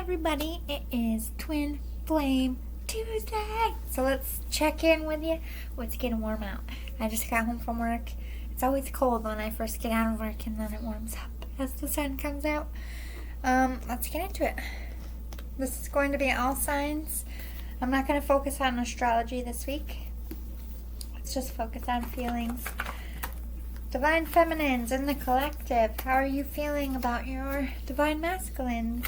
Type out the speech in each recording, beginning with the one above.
everybody, it is Twin Flame Tuesday. So let's check in with you. Oh, it's getting warm out. I just got home from work. It's always cold when I first get out of work and then it warms up as the sun comes out. Let's get into it. This is going to be all signs. I'm not going to focus on astrology this week. Let's just focus on feelings. Divine Feminines in the collective, how are you feeling about your Divine Masculines?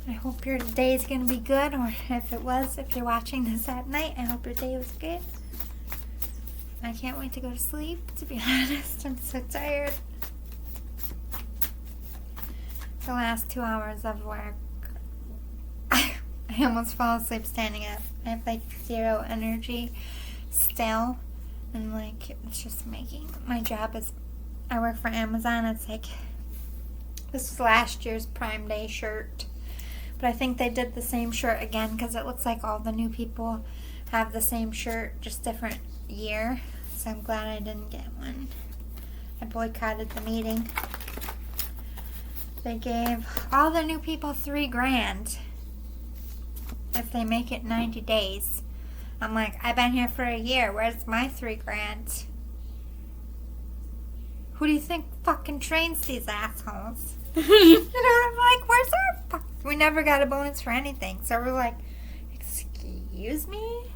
I hope your day is going to be good, or if you're watching this at night, I hope your day was good. I can't wait to go to sleep, to be honest. I'm so tired. The last 2 hours of work, I almost fall asleep standing up. I have like zero energy still, and like it's just making my job is. I work for Amazon. It's like this was last year's Prime Day shirt, but I think they did the same shirt again because it looks like all the new people have the same shirt, just different year. So I'm glad I didn't get one. I boycotted the meeting. They gave all the new people $3,000 if they make it 90 days. I'm like, I've been here for a year. Where's my $3,000? Who do you think fucking trains these assholes? You know, I'm like, where's our fuck? We never got a bonus for anything. So we're like, excuse me?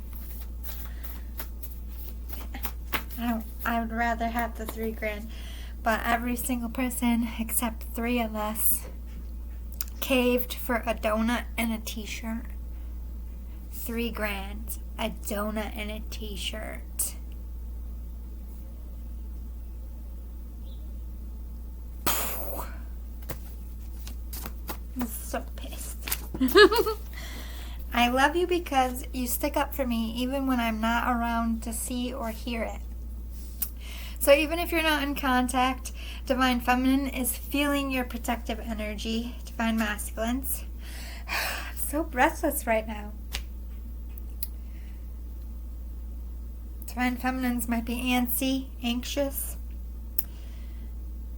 I would rather have the $3,000. But every single person except 3 of us caved for a donut and a t-shirt. $3,000, a donut and a t-shirt. I'm so pissed. I love you because you stick up for me even when I'm not around to see or hear it. So even if you're not in contact, Divine Feminine is feeling your protective energy. Divine Masculines. I'm so breathless right now. Divine Feminines might be antsy, anxious.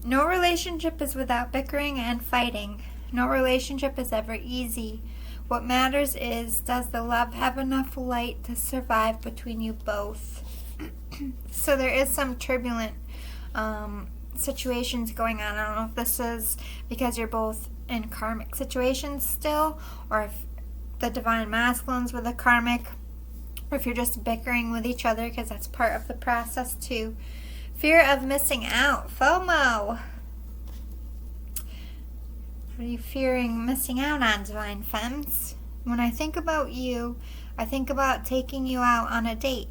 No relationship is without bickering and fighting. No relationship is ever easy. What matters is, does the love have enough light to survive between you both? So there is some turbulent situations going on. I don't know if this is because you're both in karmic situations still, or if the Divine Masculines were the karmic, or if you're just bickering with each other, because that's part of the process too. Fear of missing out, FOMO. What are you fearing missing out on, Divine Femmes? When I think about you, I think about taking you out on a date.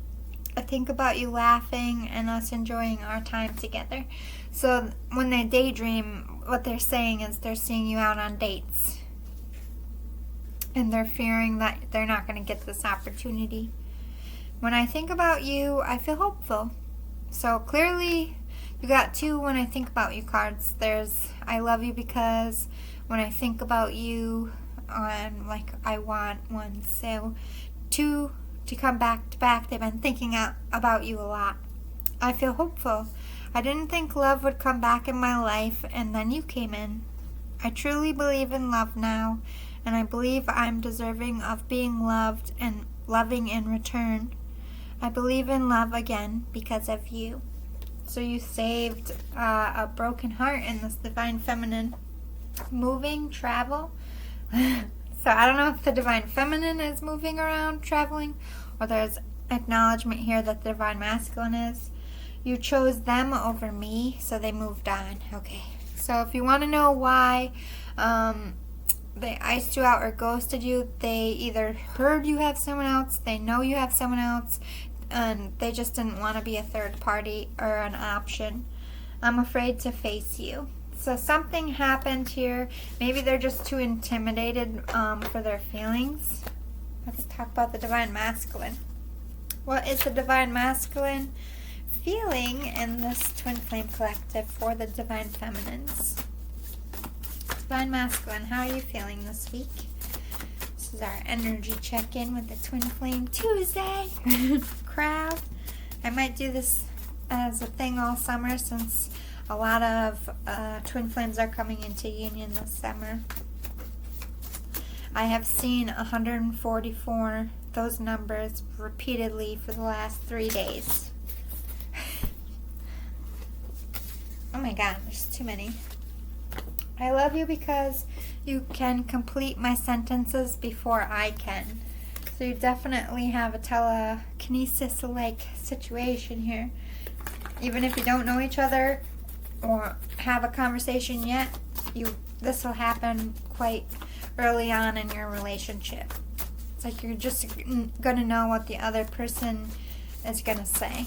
I think about you laughing and us enjoying our time together. So when they daydream, what they're saying is they're seeing you out on dates. And they're fearing that they're not going to get this opportunity. When I think about you, I feel hopeful. So clearly, you got 2 when I think about you cards. There's I love you because when I think about you, like I want one. So 2 to come back to back. They've been thinking about you a lot. I feel hopeful. I didn't think love would come back in my life, and then you came in. I truly believe in love now, and I believe I'm deserving of being loved and loving in return. I believe in love again because of you. So you saved a broken heart in this Divine Feminine. Moving, travel. So I don't know if the Divine Feminine is moving around, traveling, or there's acknowledgement here that the Divine Masculine is. You chose them over me, so they moved on. Okay. So if you want to know why they iced you out or ghosted you, they either heard you have someone else, they know you have someone else, and they just didn't want to be a third party or an option. I'm afraid to face you. So something happened here. Maybe they're just too intimidated for their feelings. Let's talk about the Divine Masculine. What is the Divine Masculine feeling in this Twin Flame Collective for the Divine Feminines? Divine Masculine, how are you feeling this week? This is our energy check-in with the Twin Flame Tuesday crowd. I might do this as a thing all summer since a lot of Twin Flames are coming into union this summer. I have seen 144, those numbers, repeatedly for the last 3 days. Oh my god, there's too many. I love you because you can complete my sentences before I can. So you definitely have a telekinesis-like situation here. Even if you don't know each other or have a conversation yet, this will happen quite early on in your relationship. It's like you're just going to know what the other person is going to say.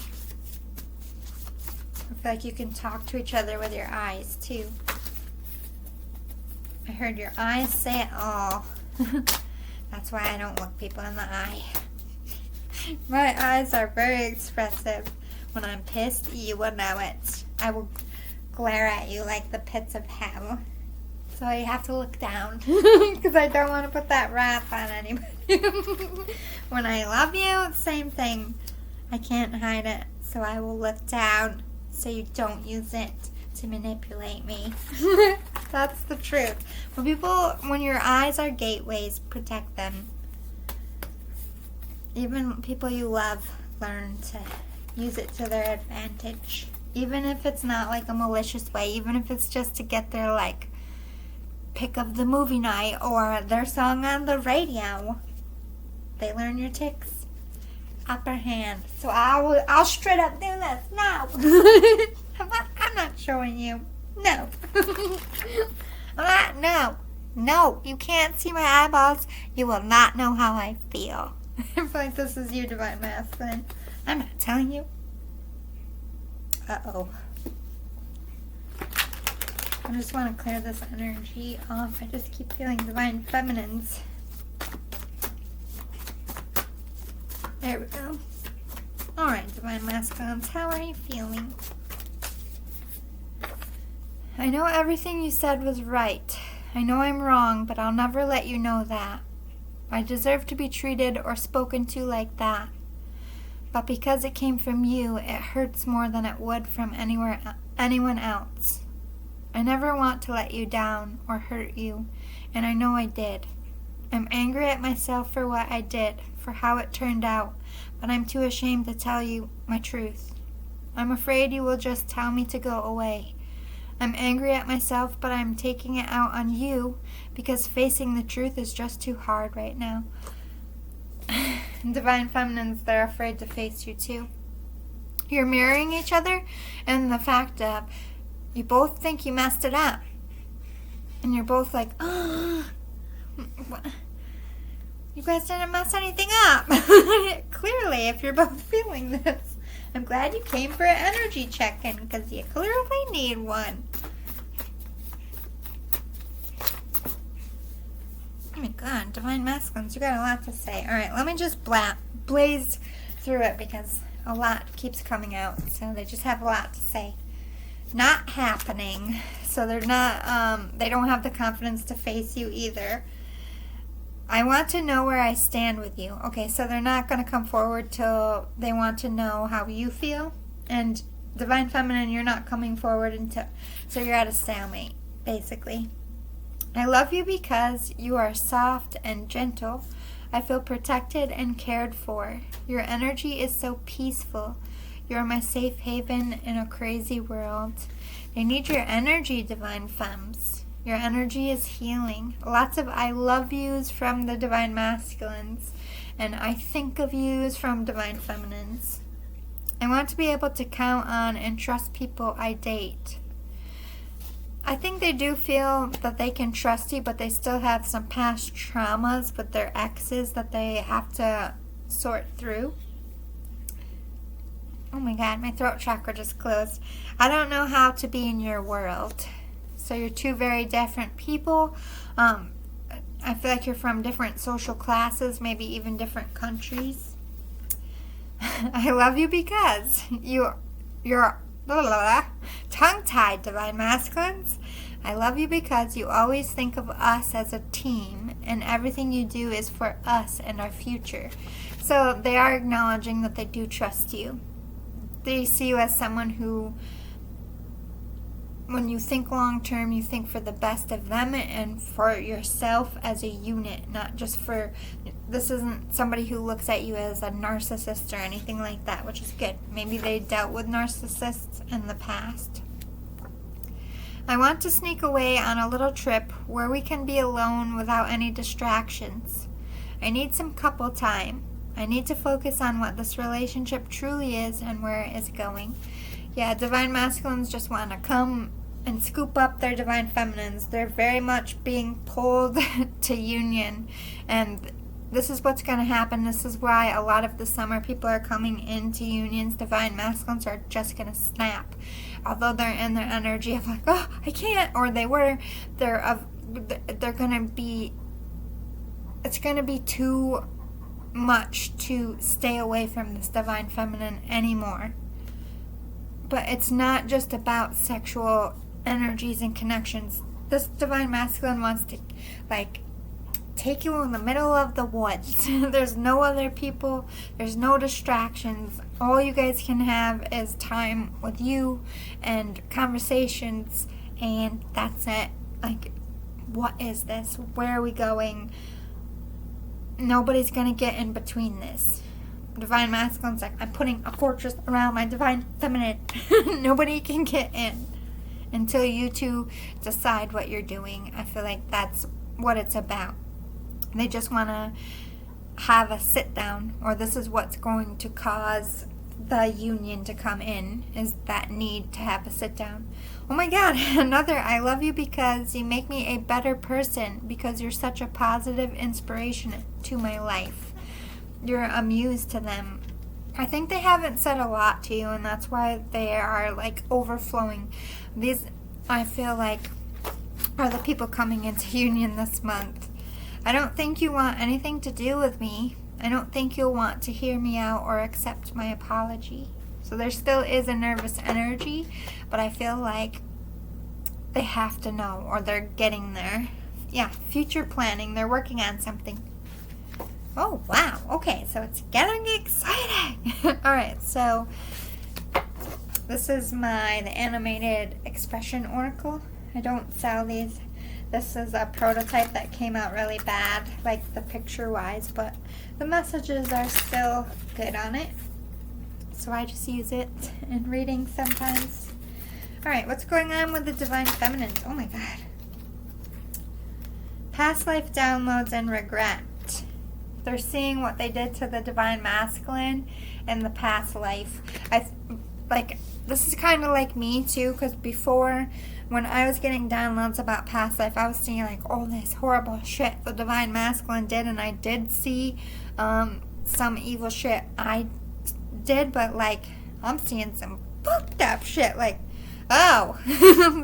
I feel like you can talk to each other with your eyes, too. I heard your eyes say it all. That's why I don't look people in the eye. My eyes are very expressive. When I'm pissed, you will know it. I will glare at you like the pits of hell. So you have to look down. Because I don't want to put that wrath on anybody. When I love you, same thing. I can't hide it. So I will look down so you don't use it to manipulate me. That's the truth. When your eyes are gateways, protect them. Even people you love learn to use it to their advantage. Even if it's not like a malicious way, even if it's just to get their like pick of the movie night or their song on the radio. They learn your tics. Upper hand. So I'll straight up do this now. I'm not showing you. No. No, you can't see my eyeballs. You will not know how I feel. I feel like this is you, Divine Masculine. I'm not telling you. Uh-oh. I just want to clear this energy off. I just keep feeling Divine Feminines. There we go. Alright, Divine Masculines, how are you feeling? I know everything you said was right. I know I'm wrong, but I'll never let you know that. I deserve to be treated or spoken to like that. But because it came from you, it hurts more than it would from anyone else. I never want to let you down or hurt you, and I know I did. I'm angry at myself for what I did, for how it turned out, but I'm too ashamed to tell you my truth. I'm afraid you will just tell me to go away. I'm angry at myself, but I'm taking it out on you because facing the truth is just too hard right now. Divine Feminines, they're afraid to face you too. You're mirroring each other, and the fact that you both think you messed it up. And you're both like, oh, you guys didn't mess anything up. Clearly, if you're both feeling this. I'm glad you came for an energy check-in because you clearly need one. Oh my god, Divine Masculines, you got a lot to say. Alright, let me just blaze through it because a lot keeps coming out. So they just have a lot to say. Not happening. So they're not, they don't have the confidence to face you either. I want to know where I stand with you. Okay, so they're not going to come forward till they want to know how you feel. And Divine Feminine, you're not coming forward until... So you're at a stalemate, basically. I love you because you are soft and gentle. I feel protected and cared for. Your energy is so peaceful. You're my safe haven in a crazy world. I need your energy, Divine Femmes. Your energy is healing. Lots of I love yous from the Divine Masculines. And I think of yous from Divine Feminines. I want to be able to count on and trust people I date. I think they do feel that they can trust you, but they still have some past traumas with their exes that they have to sort through. Oh my god, my throat chakra just closed. I don't know how to be in your world. So you're two very different people. I feel like you're from different social classes, maybe even different countries. I love you because you're tongue-tied, Divine Masculines. I love you because you always think of us as a team and everything you do is for us and our future. So they are acknowledging that they do trust you. They see you as someone who, when you think long term, you think for the best of them and for yourself as a unit, not just for, this isn't somebody who looks at you as a narcissist or anything like that, which is good. Maybe they dealt with narcissists in the past. I want to sneak away on a little trip where we can be alone without any distractions. I need some couple time. I need to focus on what this relationship truly is and where it is going. Yeah, divine masculines just want to come and scoop up their divine feminines. They're very much being pulled to union, and this is what's going to happen. This is why a lot of the summer people are coming into unions. Divine masculines are just going to snap. Although they're in their energy of like, oh, I can't, or they were, they're going to be, it's going to be too much to stay away from this divine feminine anymore. But it's not just about sexual energies and connections. This divine masculine wants to, like, take you in the middle of the woods. There's no other people. There's no distractions. All you guys can have is time with you and conversations, and that's it. Like, what is this? Where are we going? Nobody's going to get in between this. Divine masculine's like, I'm putting a fortress around my divine feminine. Nobody can get in until you two decide what you're doing. I feel like that's what it's about. They just want to have a sit down, or this is what's going to cause the union to come in, is that need to have a sit down. Oh my God, another, I love you because you make me a better person, because you're such a positive inspiration to my life. You're a muse to them. I think they haven't said a lot to you, and that's why they are like overflowing. These, I feel like, are the people coming into union this month. I don't think you want anything to do with me. I don't think you'll want to hear me out or accept my apology. So there still is a nervous energy, but I feel like they have to know, or they're getting there. Yeah, future planning. They're working on something. Oh, wow. Okay, so it's getting exciting. All right, so this is the animated expression oracle. I don't sell these. This is a prototype that came out really bad, like the picture-wise, but the messages are still good on it. So I just use it in reading sometimes. All right, what's going on with the divine feminines? Oh my God. Past life downloads and regret. They're seeing what they did to the divine masculine in the past life. This is kind of like me too, because before, when I was getting downloads about past life, I was seeing like all this horrible shit the divine masculine did, and I did see some evil shit I did, but like I'm seeing some fucked up shit, like, oh.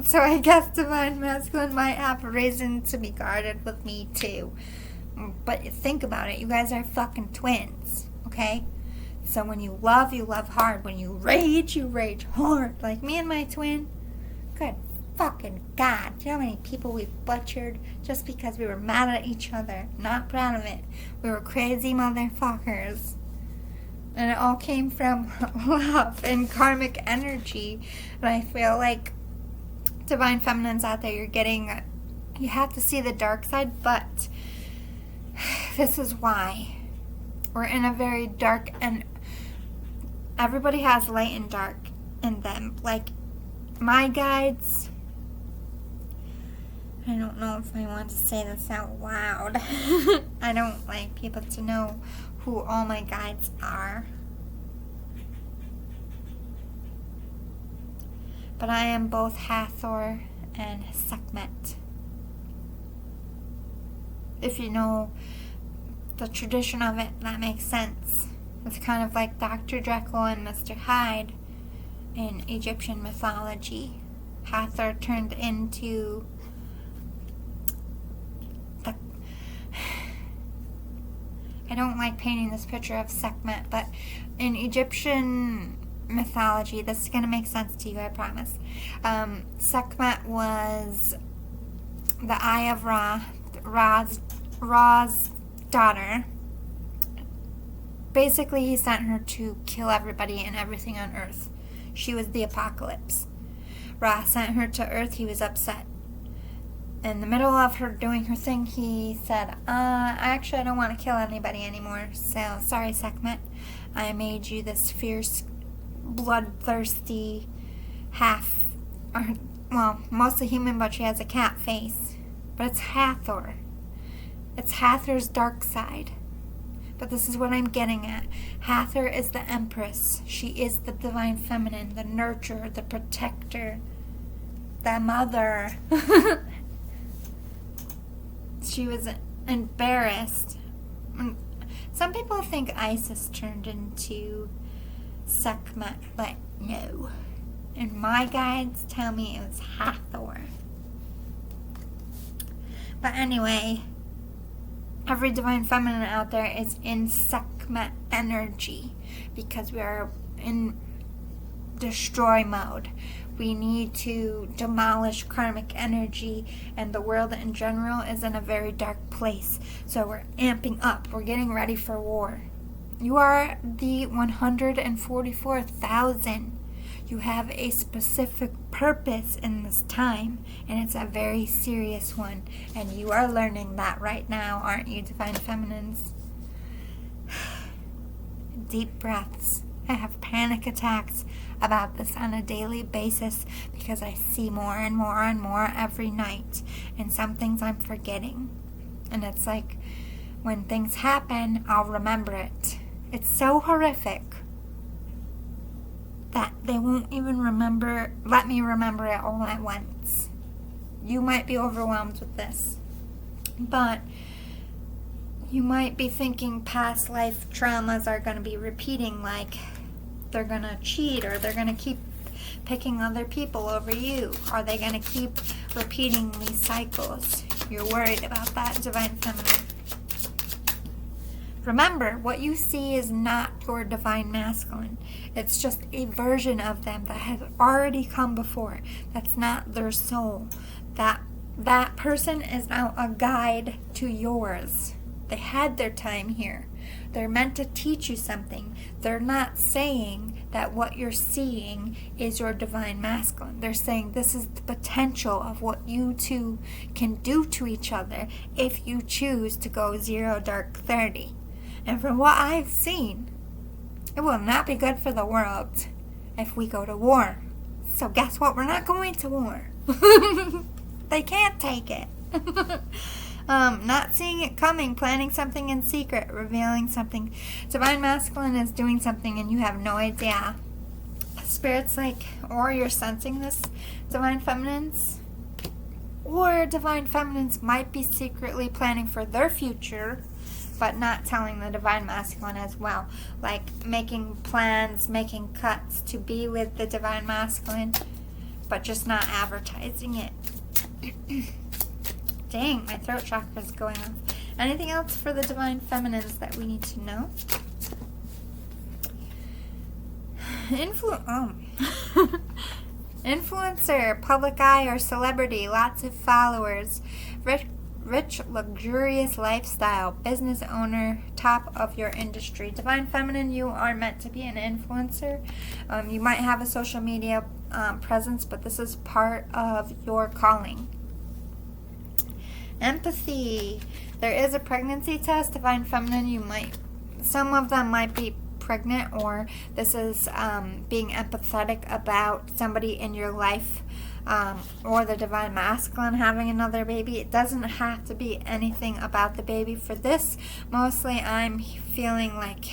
So I guess divine masculine might have reason to be guarded with me too. But think about it, you guys are fucking twins, okay? So when you love hard. When you rage hard. Like me and my twin. Good fucking God. Do you know how many people we've butchered just because we were mad at each other? Not proud of it. We were crazy motherfuckers. And it all came from love and karmic energy. And I feel like divine feminines out there, you have to see the dark side, but this is why. We're in a very dark, and everybody has light and dark in them. Like, my guides, I don't know if I want to say this out loud. I don't like people to know who all my guides are. But I am both Hathor and Sekhmet. If you know the tradition of it, that makes sense. It's kind of like Dr. Jekyll and Mr. Hyde in Egyptian mythology. Hathor turned into the... I don't like painting this picture of Sekhmet, but in Egyptian mythology, this is going to make sense to you, I promise. Sekhmet was the eye of Ra, Ra's Ra's daughter. Basically, he sent her to kill everybody and everything on Earth. She was the apocalypse. Ra sent her to Earth. He was upset. In the middle of her doing her thing, he said, I don't want to kill anybody anymore. So, sorry, Sekhmet. I made you this fierce, bloodthirsty, mostly human, but she has a cat face. But it's Hathor. It's Hathor's dark side. But this is what I'm getting at. Hathor is the Empress. She is the divine feminine, the nurturer, the protector, the mother. She was embarrassed. Some people think Isis turned into Sekhmet, but no. And my guides tell me it was Hathor. But anyway, every divine feminine out there is in Sekhmet energy because we are in destroy mode. We need to demolish karmic energy, and the world in general is in a very dark place. So we're amping up. We're getting ready for war. You are the 144,000. You have a specific purpose in this time, and it's a very serious one. And you are learning that right now, aren't you, divine feminines? Deep breaths. I have panic attacks about this on a daily basis because I see more and more and more every night, and some things I'm forgetting. And it's like when things happen, I'll remember it. It's so horrific that they won't even let me remember it all at once. You might be overwhelmed with this, but you might be thinking past life traumas are going to be repeating, like they're going to cheat, or they're going to keep picking other people over you. Are they going to keep repeating these cycles? You're worried about that, divine feminine. Remember, what you see is not your divine masculine. It's just a version of them that has already come before. That's not their soul. That person is now a guide to yours. They had their time here. They're meant to teach you something. They're not saying that what you're seeing is your divine masculine. They're saying this is the potential of what you two can do to each other if you choose to go 0 dark 30. And from what I've seen, it will not be good for the world if we go to war. So guess what? We're not going to war. They can't take it. Not seeing it coming, planning something in secret, revealing something. Divine masculine is doing something and you have no idea. Spirits or you're sensing this, divine feminines. Or divine feminines might be secretly planning for their future, but not telling the divine masculine as well. Like making plans, making cuts to be with the divine masculine, but just not advertising it. Dang, my throat chakra is going off. Anything else for the divine feminines that we need to know? Influencer, public eye or celebrity, lots of followers, rich, luxurious lifestyle, business owner, top of your industry. Divine feminine, you are meant to be an influencer. You might have a social media presence, but this is part of your calling. Empathy. There is a pregnancy test, divine feminine. Some of them might be pregnant, or this is being empathetic about somebody in your life, or the divine masculine having another baby. It doesn't have to be anything about the baby. For this, mostly I'm feeling like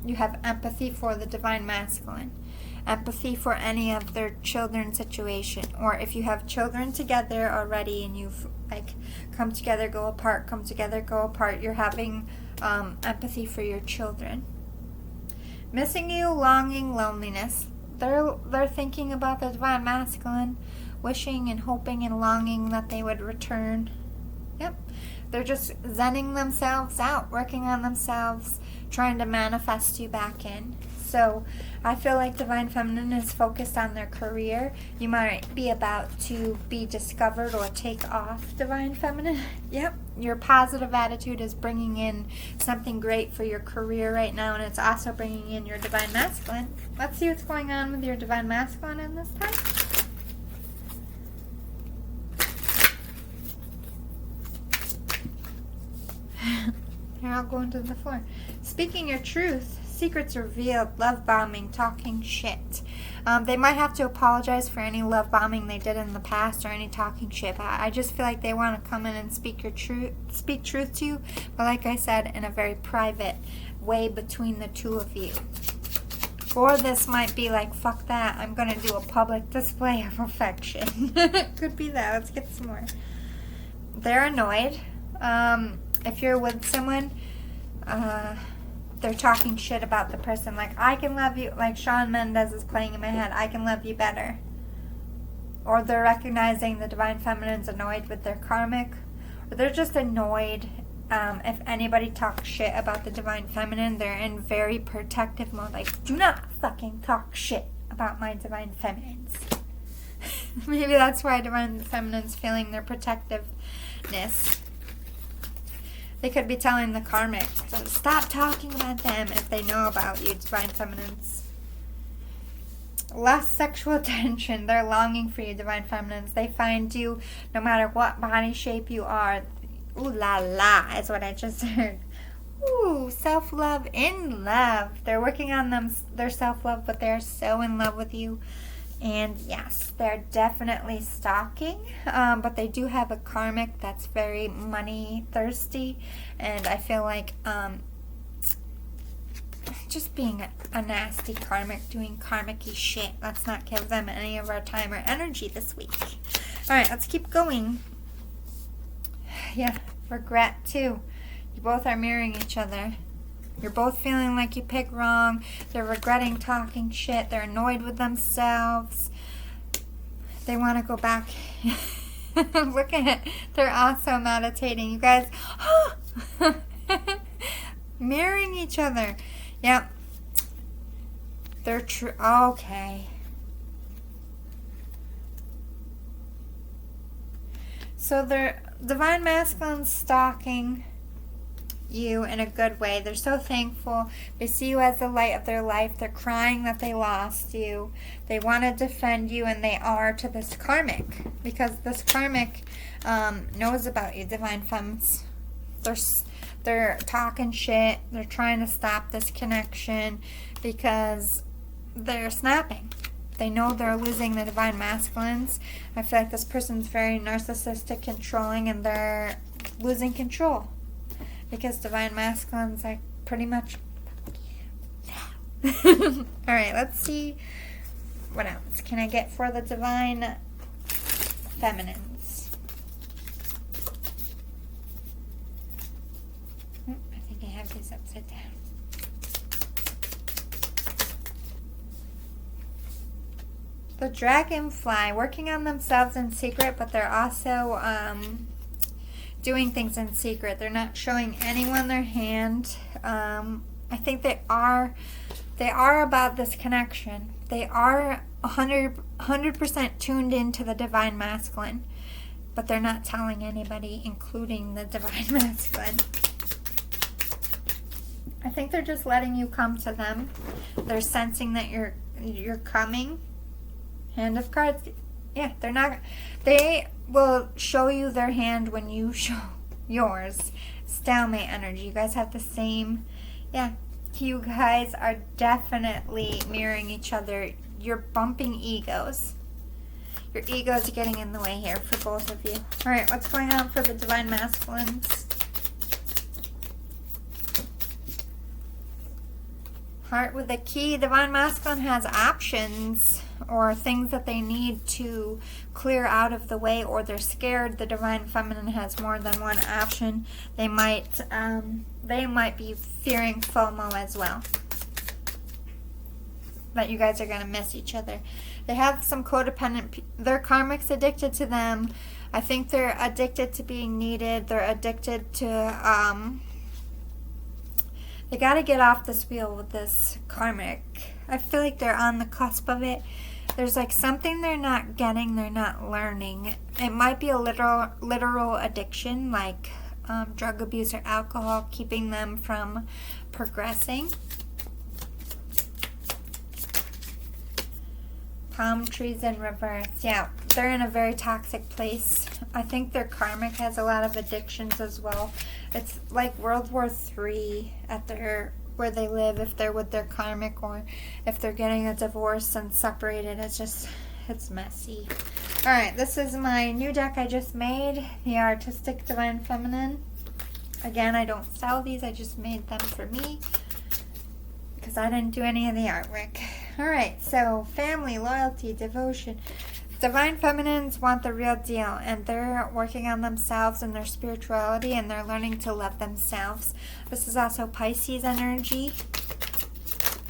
you have empathy for the divine masculine. Empathy for any of their children's situation, or if you have children together already and you've come together, go apart, come together, go apart, you're having empathy for your children. Missing you, longing, loneliness. They're thinking about the divine masculine, wishing and hoping and longing that they would return. Yep. They're just zenning themselves out, working on themselves, trying to manifest you back in. So I feel like divine feminine is focused on their career. You might be about to be discovered or take off, divine feminine. Yep. your positive attitude is bringing in something great for your career right now, and it's also bringing in your divine masculine. Let's see what's going on with your divine masculine in this time. Here, I'll go into the floor. Speaking your truth, secrets revealed, love bombing, talking shit. They might have to apologize for any love bombing they did in the past or any talking shit. I just feel like they want to come in and speak truth to you, but like I said, in a very private way between the two of you. Or this might be like, fuck that, I'm going to do a public display of affection. Could be that. Let's get some more. They're annoyed. If you're with someone, they're talking shit about the person. Like, I can love you. Like Shawn Mendes is playing in my head. I can love you better. Or they're recognizing the divine feminine's annoyed with their karmic. Or they're just annoyed. If anybody talks shit about the divine feminine, they're in very protective mode. Like, do not fucking talk shit about my divine feminines. Maybe that's why divine feminine's feeling their protectiveness. They could be telling the karmic, so stop talking about them if they know about you, divine feminines. Less sexual tension. They're longing for you, divine feminines. They find you no matter what body shape you are. Ooh la la is what I just heard. Ooh, self-love, in love. They're working on their self-love, but they're so in love with you. And yes, they're definitely stalking, but they do have a karmic that's very money thirsty, and I feel like just being a nasty karmic, doing karmic-y shit. Let's not give them any of our time or energy this week. Alright, let's keep going. Yeah, regret too. You both are mirroring each other. You're both feeling like you picked wrong. They're regretting talking shit. They're annoyed with themselves. They want to go back. Look at it. They're also meditating. You guys, mirroring each other. Yep. They're true. Okay. So they're divine masculine stalking you in a good way. They're so thankful. They see you as the light of their life. They're crying that they lost you. They want to defend you, and they are to this karmic, because this karmic knows about you, divine femmes. They're talking shit. They're trying to stop this connection because they're snapping. They know they're losing the divine masculines. I feel like this person's very narcissistic, controlling, and they're losing control. Because divine masculines are pretty much Alright, let's see what else can I get for the divine feminines. I think I have these upside down. The dragonfly, working on themselves in secret, but they're also doing things in secret. They're not showing anyone their hand. I think they are about this connection. They are 100% tuned into the divine masculine, but they're not telling anybody, including the divine masculine. I think they're just letting you come to them. They're sensing that you're coming. Hand of cards. Yeah, they will show you their hand when you show yours. Stalemate energy. You guys have the same. Yeah, you guys are definitely mirroring each other. You're bumping egos. Your egos are getting in the way here for both of you. Alright, what's going on for the divine masculines? Heart with a key. Divine masculine has options or things that they need to clear out of the way, or they're scared. The divine feminine has more than one option. They might be fearing FOMO as well, that you guys are going to miss each other. They have some codependent, their karmic's addicted to them. I think they're addicted to being needed. They're addicted to they got to get off this wheel with this karmic. I feel like they're on the cusp of it. There's like something they're not getting, they're not learning. It might be a literal addiction, like drug abuse or alcohol keeping them from progressing. Palm trees in reverse. Yeah, they're in a very toxic place. I think their karmic has a lot of addictions as well. It's like World War III at where they live, if they're with their karmic, or if they're getting a divorce and separated. It's messy. Alright, this is my new deck I just made, the Artistic Divine Feminine. Again, I don't sell these, I just made them for me because I didn't do any of the artwork. Alright, so family, loyalty, devotion. Divine Feminines want the real deal, and they're working on themselves and their spirituality, and they're learning to love themselves. This is also Pisces energy,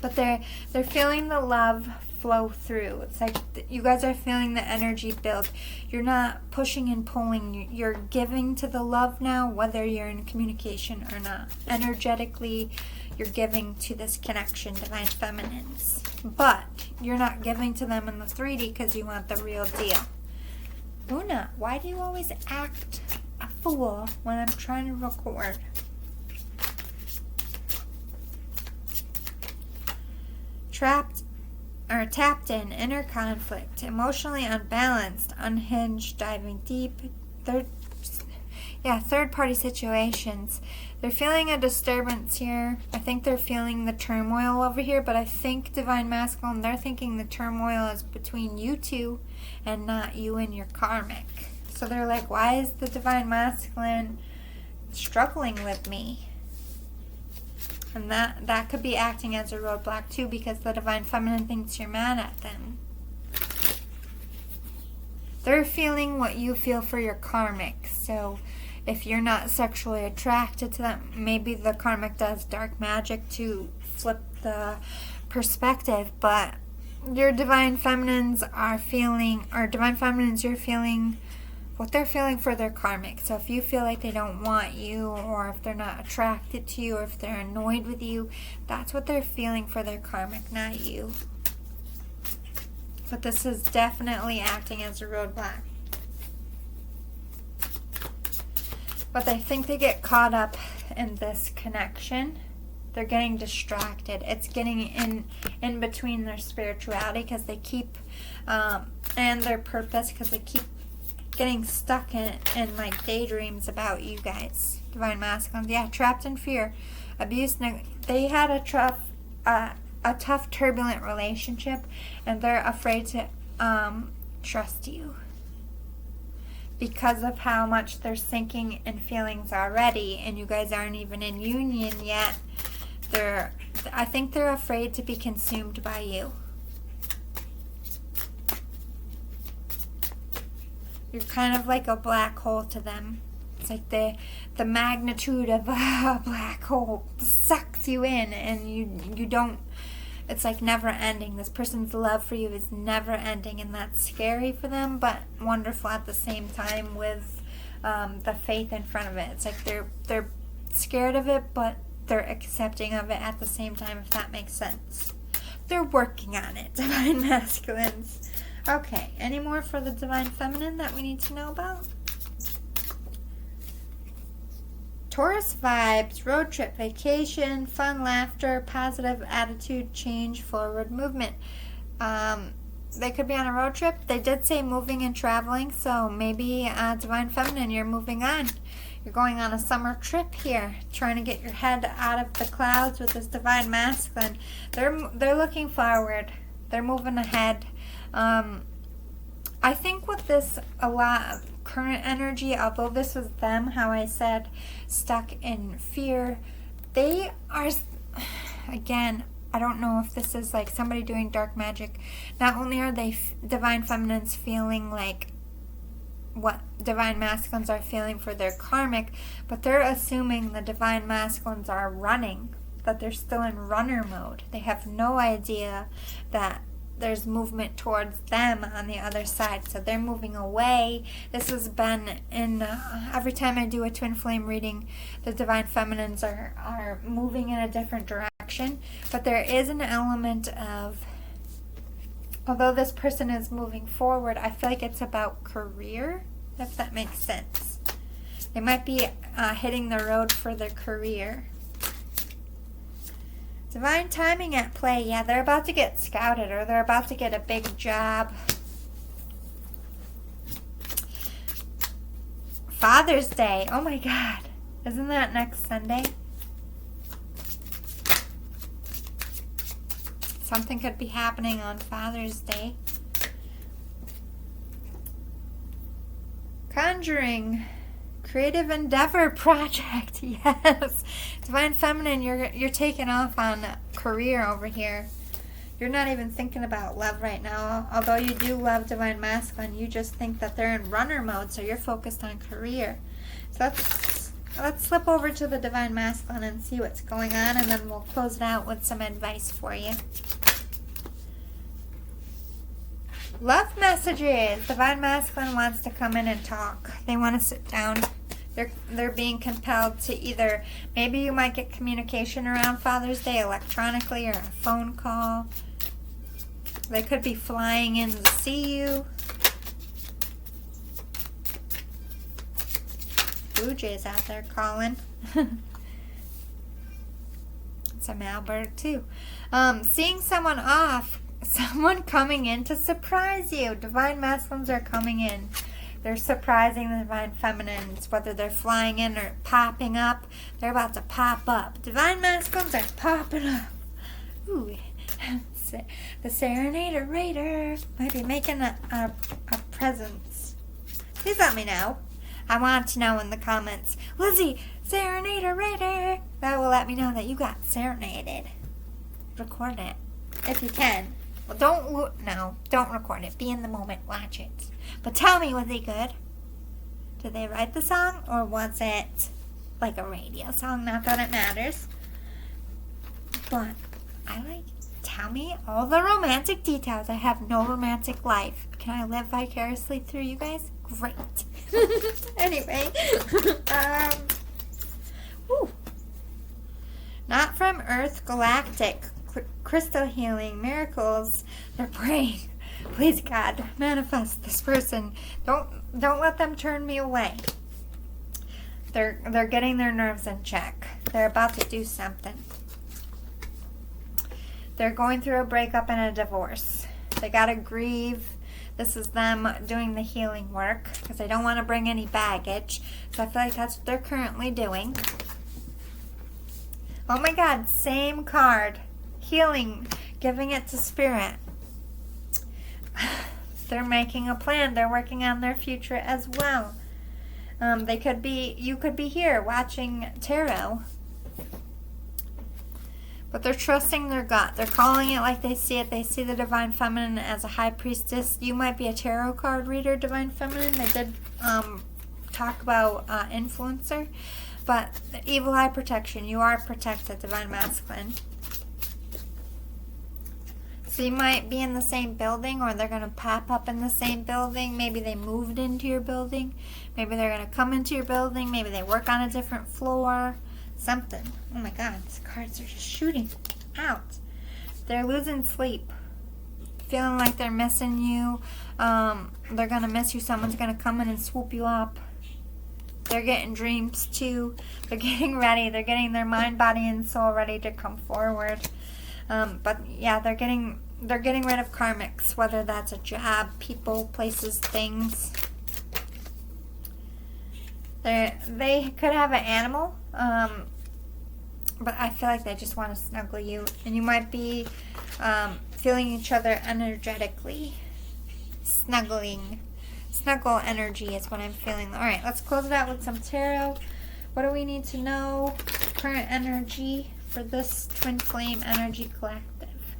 but they're feeling the love flow through. It's like you guys are feeling the energy build. You're not pushing and pulling. You're giving to the love now, whether you're in communication or not. Energetically, you're giving to this connection, Divine Feminines. But you're not giving to them in the 3D because you want the real deal. Luna, why do you always act a fool when I'm trying to record? Trapped or tapped in, inner conflict, emotionally unbalanced, unhinged, diving deep. Third-party situations. They're feeling a disturbance here. I think they're feeling the turmoil over here, but I think Divine Masculine, they're thinking the turmoil is between you two and not you and your karmic. So they're like, why is the Divine Masculine struggling with me? And that could be acting as a roadblock too, because the Divine Feminine thinks you're mad at them. They're feeling what you feel for your karmic. So if you're not sexually attracted to them, maybe the karmic does dark magic to flip the perspective, but your Divine Feminines are feeling, or Divine Feminines, you're feeling what they're feeling for their karmic. So if you feel like they don't want you, or if they're not attracted to you, or if they're annoyed with you, that's what they're feeling for their karmic, not you. But this is definitely acting as a roadblock. But they think they get caught up in this connection. They're getting distracted. It's getting in between their spirituality because they keep, and their purpose, because they keep getting stuck in like daydreams about you guys. Divine Masculines, yeah, trapped in fear, abuse. They had a tough, turbulent relationship, and they're afraid to trust you because of how much they're sinking in feelings already, and you guys aren't even in union yet. I think they're afraid to be consumed by you. You're kind of like a black hole to them. It's like the magnitude of a black hole sucks you in, and you don't. It's like never ending. This person's love for you is never ending, and that's scary for them, but wonderful at the same time with the faith in front of it. It's like they're scared of it, but they're accepting of it at the same time, if that makes sense. They're working on it, Divine Masculines. Okay, any more for the Divine Feminine that we need to know about? Taurus vibes, road trip, vacation, fun, laughter, positive attitude, change, forward movement. They could be on a road trip. They did say moving and traveling, so maybe Divine Feminine, you're moving on. You're going on a summer trip here, trying to get your head out of the clouds with this Divine Masculine. They're looking forward. They're moving ahead. I think with this, a lot of current energy, although this was them, how I said, stuck in fear, they are, again, I don't know if this is like somebody doing dark magic. Not only are they Divine Feminines feeling like what Divine Masculines are feeling for their karmic, but they're assuming the Divine Masculines are running, that they're still in runner mode. They have no idea that there's movement towards them on the other side, so they're moving away. This has been in every time I do a twin flame reading, the Divine Feminines are moving in a different direction, but there is an element of, although this person is moving forward, I feel like it's about career, if that makes sense. They might be hitting the road for their career. Divine timing at play. Yeah, they're about to get scouted, or they're about to get a big job. Father's Day. Oh my God. Isn't that next Sunday? Something could be happening on Father's Day. Conjuring. Creative endeavor project. Yes. Divine Feminine, you're taking off on career over here. You're not even thinking about love right now. Although you do love Divine Masculine, you just think that they're in runner mode, so you're focused on career. So let's slip over to the Divine Masculine and see what's going on, and then we'll close it out with some advice for you. Love messages. Divine Masculine wants to come in and talk. They want to sit down. They're being compelled to either, maybe you might get communication around Father's Day electronically or a phone call. They could be flying in to see you. Blue Jays out there calling. It's a Malbird too. Seeing someone off. Someone coming in to surprise you. Divine Masculines are coming in. They're surprising the Divine Feminines, whether they're flying in or popping up. They're about to pop up. Divine Masculines are popping up. Ooh. The Serenader Raider might be making a presence. Please let me know. I want to know in the comments. Lizzie, Serenader Raider. That will let me know that you got serenaded. Record it if you can. Well, don't record it. Be in the moment. Watch it. But tell me, was it good? Did they write the song, or was it like a radio song? Not that it matters. But tell me all the romantic details. I have no romantic life. Can I live vicariously through you guys? Great. Anyway. Not from Earth Galactic. Crystal healing, miracles. They're praying. Please, God, manifest this person. Don't let them turn me away. They're getting their nerves in check. They're about to do something. They're going through a breakup and a divorce. They gotta grieve. This is them doing the healing work because they don't want to bring any baggage. So I feel like that's what they're currently doing. Oh my God, same card. Healing, giving it to Spirit. They're making a plan. They're working on their future as well. You could be here watching tarot. But they're trusting their gut. They're calling it like they see it. They see the Divine Feminine as a high priestess. You might be a tarot card reader, Divine Feminine. They did talk about influencer. But the evil eye protection. You are protected, Divine Masculine. So you might be in the same building, or they're going to pop up in the same building. Maybe they moved into your building. Maybe they're going to come into your building. Maybe they work on a different floor. Something. Oh my God, these cards are just shooting out. They're losing sleep. Feeling like they're missing you. They're going to miss you. Someone's going to come in and swoop you up. They're getting dreams too. They're getting ready. They're getting their mind, body, and soul ready to come forward. But yeah, they're getting rid of karmics, whether that's a job, people, places, things. They could have an animal, but I feel like they just want to snuggle you. And you might be feeling each other energetically. Snuggle energy is what I'm feeling. All right, let's close it out with some tarot. What do we need to know? Current energy for this Twin Flame Energy Collective.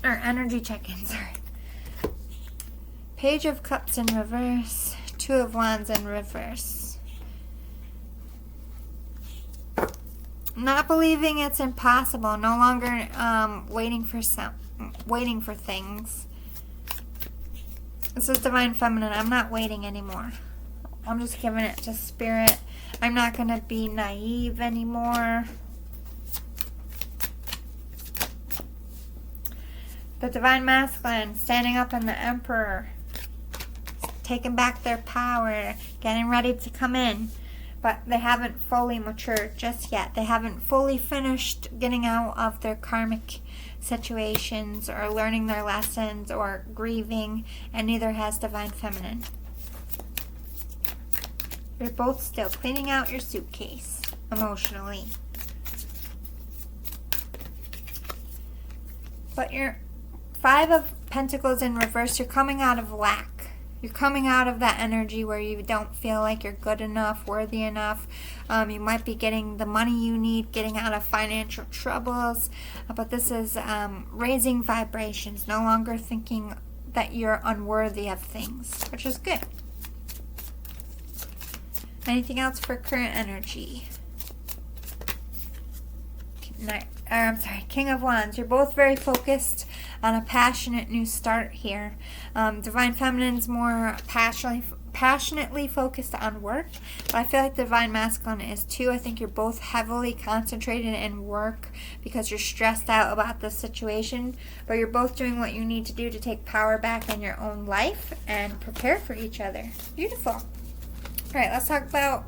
Or Energy Check-in, sorry. Page of Cups in reverse. Two of Wands in reverse. Not believing it's impossible. No longer waiting for things. This is Divine Feminine. I'm not waiting anymore. I'm just giving it to Spirit. I'm not going to be naive anymore. The Divine Masculine standing up in the Emperor. taking back their power, getting ready to come in. But they haven't fully matured just yet. They haven't fully finished getting out of their karmic situations or learning their lessons or grieving, and neither has Divine Feminine. You're both still cleaning out your suitcase emotionally. But you're 5 of Pentacles in reverse. You're coming out of lack. You're coming out of that energy where you don't feel like you're good enough, worthy enough. You might be getting the money you need, getting out of financial troubles. But this is raising vibrations, no longer thinking that you're unworthy of things, which is good. Anything else for current energy? King of Wands. You're both very focused on a passionate new start here. Divine Feminine's more passionately focused on work, but I feel like Divine Masculine is too. I think you're both heavily concentrated in work because you're stressed out about the situation, but you're both doing what you need to do to take power back in your own life and prepare for each other. Beautiful. All right, let's talk about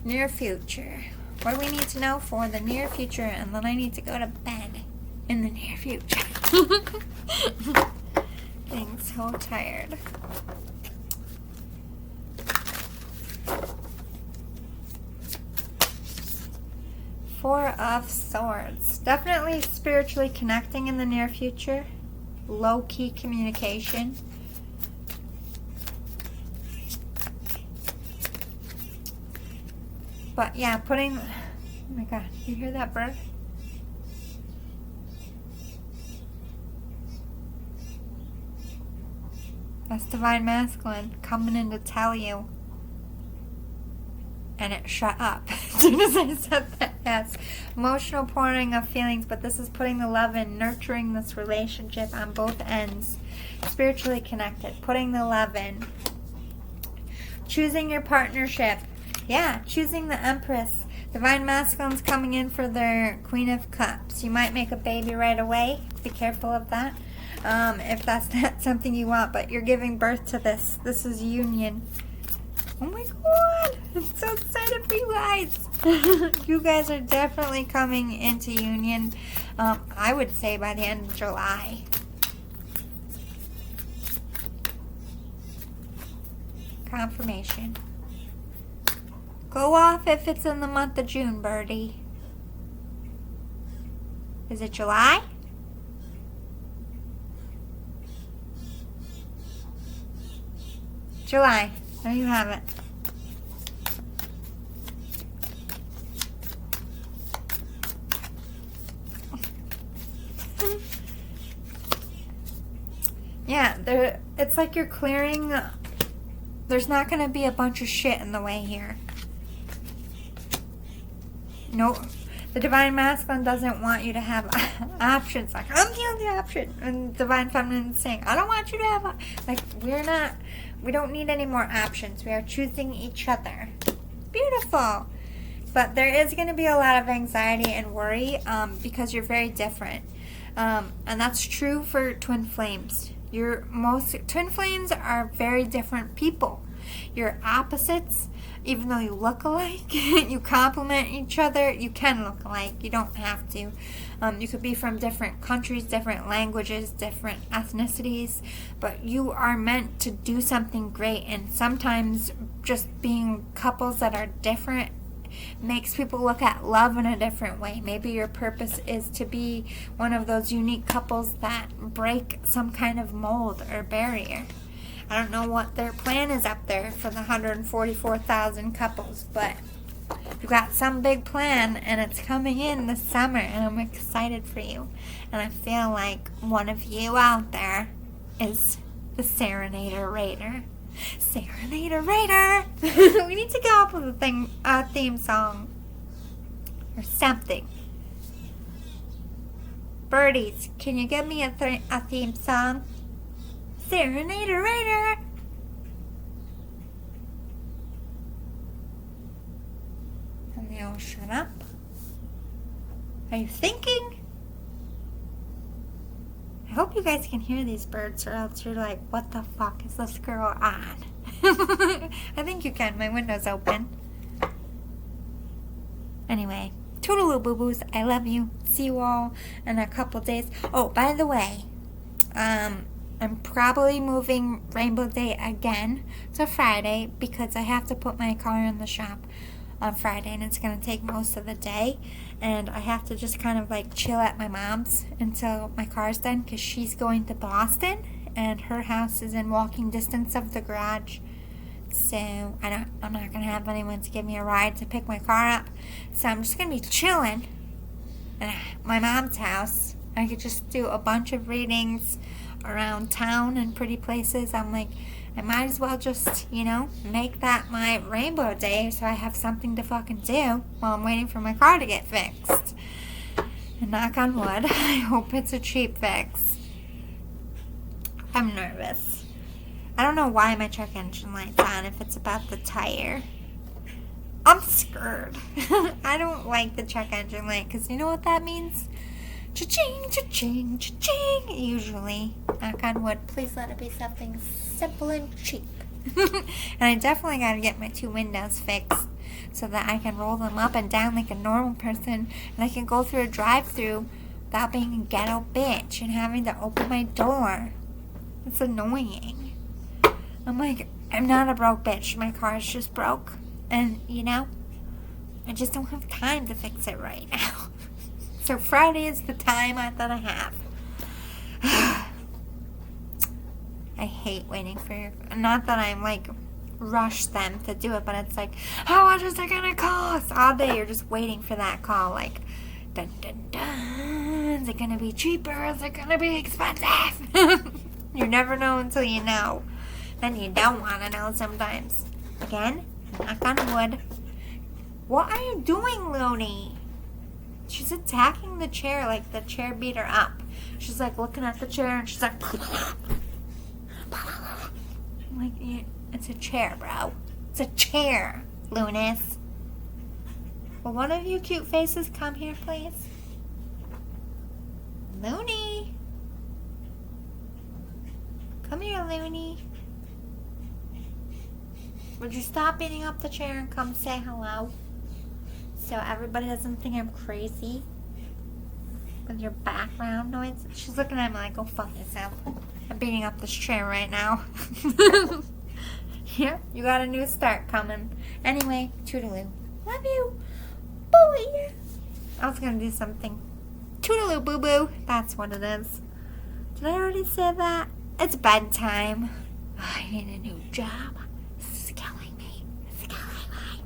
near future. What do we need to know for the near future? And then I need to go to bed in the near future. Getting so tired. Four of Swords. Definitely spiritually connecting in the near future. Low-key communication. But yeah, oh my God, you hear that bird? That's Divine Masculine coming in to tell you. And it shut up as soon as I said that. Yes, emotional pouring of feelings, but this is putting the love in, nurturing this relationship on both ends. Spiritually connected, putting the love in. Choosing your partnership. Yeah, choosing the Empress. Divine Masculine's coming in for their Queen of Cups. You might make a baby right away. Be careful of that. If that's not something you want, but you're giving birth to this. This is union. Oh my God, I'm so excited for you guys. You guys are definitely coming into union, I would say by the end of July. Confirmation. Go off if it's in the month of June, birdie. Is it July? July. There you have it. Yeah, it's like you're clearing. There's not going to be a bunch of shit in the way here. No, the Divine Masculine doesn't want you to have options. Like, I'm the only option. And Divine Feminine is saying, I don't want you to have, we don't need any more options. We are choosing each other. Beautiful. But there is going to be a lot of anxiety and worry because you're very different. And that's true for twin flames. Twin flames are very different people. You're opposites. Even though you look alike, you complement each other. You can look alike. You don't have to. You could be from different countries, different languages, different ethnicities, but you are meant to do something great. And sometimes just being couples that are different makes people look at love in a different way. Maybe your purpose is to be one of those unique couples that break some kind of mold or barrier. I don't know what their plan is up there for the 144,000 couples, but you've got some big plan, and it's coming in this summer, and I'm excited for you. And I feel like one of you out there is the Serenader Raider. Serenader Raider! We need to come up with a theme song or something. Birdies, can you give me a theme song? Serenader Raider! And they all shut up. Are you thinking? I hope you guys can hear these birds, or else you're like, what the fuck is this girl on? I think you can. My window's open. Anyway, toodaloo boo-boos. I love you. See you all in a couple days. Oh, by the way, I'm probably moving Rainbow Day again to Friday because I have to put my car in the shop on Friday and it's going to take most of the day. And I have to just kind of like chill at my mom's until my car's done because she's going to Boston and her house is in walking distance of the garage. So I'm not going to have anyone to give me a ride to pick my car up. So I'm just going to be chilling at my mom's house. I could just do a bunch of readings around town and pretty places. I'm like, I might as well just, make that my Rainbow Day so I have something to fucking do while I'm waiting for my car to get fixed. And knock on wood, I hope it's a cheap fix. I'm nervous. I don't know why my check engine light's on if it's about the tire. I'm scared. I don't like the check engine light because you know what that means? Cha-ching, cha-ching, cha-ching. Usually, knock on wood, please let it be something simple and cheap. And I definitely got to get my 2 windows fixed so that I can roll them up and down like a normal person and I can go through a drive-thru without being a ghetto bitch and having to open my door. It's annoying. I'm like, I'm not a broke bitch. My car is just broke. And, I just don't have time to fix it right now. So Friday is the time that I have. I hate waiting for, not that I'm like rush them to do it, but it's like, how much is it gonna cost? All day you're just waiting for that call, like, dun dun dun, is it gonna be cheaper? Is it gonna be expensive? You never know until you know. Then you don't want to know sometimes. Again, knock on wood. What are you doing, Looney? She's attacking the chair like the chair beat her up. She's like looking at the chair and she's like, I'm like, it's a chair, bro. It's a chair, Lunas. Will one of you cute faces come here, please? Looney. Come here, Looney. Would you stop beating up the chair and come say hello? So everybody doesn't think I'm crazy with your background noise. She's looking at me like, go fuck yourself. I'm beating up this chair right now. Yeah, you got a new start coming. Anyway, toodaloo. Love you. Boy. I was going to do something. Toodaloo, boo-boo. That's what it is. Did I already say that? It's bedtime. I need a new job. This is killing me. It's killing me.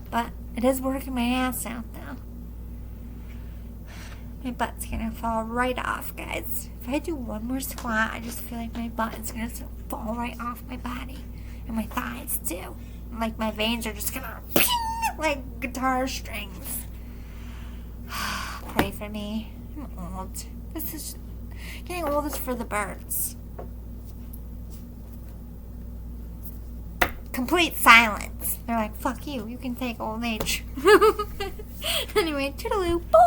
But it is working my ass out, though. My butt's gonna fall right off, guys. If I do one more squat, I just feel like my butt is gonna fall right off my body. And my thighs, too. Like, my veins are just gonna ping like guitar strings. Pray for me. I'm old. Getting old is for the birds. Complete silence. They're like, fuck you. You can take old age. Anyway, toodaloo. Boy.